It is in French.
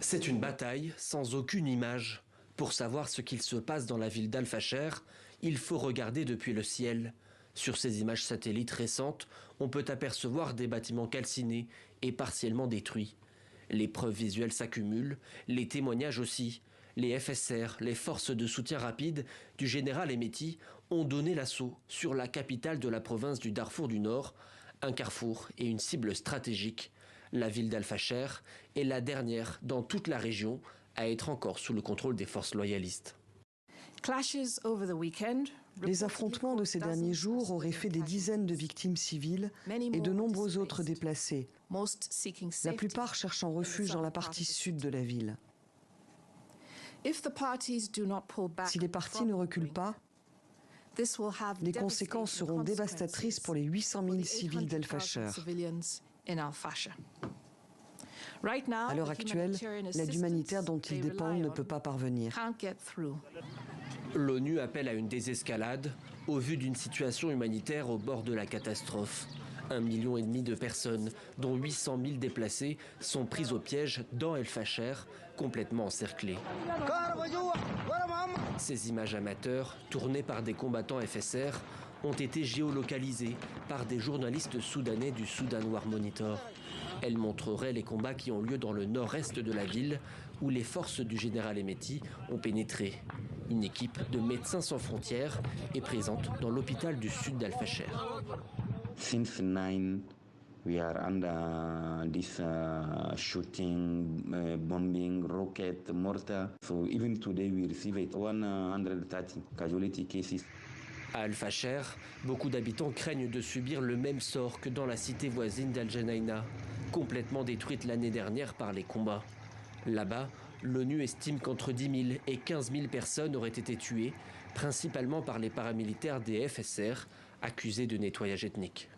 C'est une bataille sans aucune image. Pour savoir ce qu'il se passe dans la ville d'Al-Fasher, il faut regarder depuis le ciel. Sur ces images satellites récentes, on peut apercevoir des bâtiments calcinés et partiellement détruits. Les preuves visuelles s'accumulent, les témoignages aussi. Les FSR, les forces de soutien rapide du général Hemeti, ont donné l'assaut sur la capitale de la province du Darfour du Nord, un carrefour et une cible stratégique. La ville d'Al-Fasher est la dernière dans toute la région à être encore sous le contrôle des forces loyalistes. Les affrontements de ces derniers jours auraient fait des dizaines de victimes civiles et de nombreux autres déplacés, la plupart cherchant refuge dans la partie sud de la ville. Si les partis ne reculent pas, les conséquences seront dévastatrices pour les 800 000 civils d'Al-Fasher. À l'heure actuelle, l'aide humanitaire dont ils dépendent ne peut pas parvenir. L'ONU appelle à une désescalade au vu d'une situation humanitaire au bord de la catastrophe. 1,5 million de personnes, dont 800 000 déplacés, sont prises au piège dans Al-Fasher, complètement encerclées. Ces images amateurs, tournées par des combattants FSR, ont été géolocalisées par des journalistes soudanais du Sudan War Monitor. Elles montreraient les combats qui ont lieu dans le nord-est de la ville, où les forces du général Hemeti ont pénétré. Une équipe de Médecins sans frontières est présente dans l'hôpital du sud d'Al-Fasher. Since 9, we are under this shooting, bombing, rocket, mortar. So even today we received 130 casualty cases. À Al-Fasher, beaucoup d'habitants craignent de subir le même sort que dans la cité voisine d'Al-Janaïna, complètement détruite l'année dernière par les combats. Là-bas, l'ONU estime qu'entre 10 000 et 15 000 personnes auraient été tuées, principalement par les paramilitaires des FSR, accusés de nettoyage ethnique.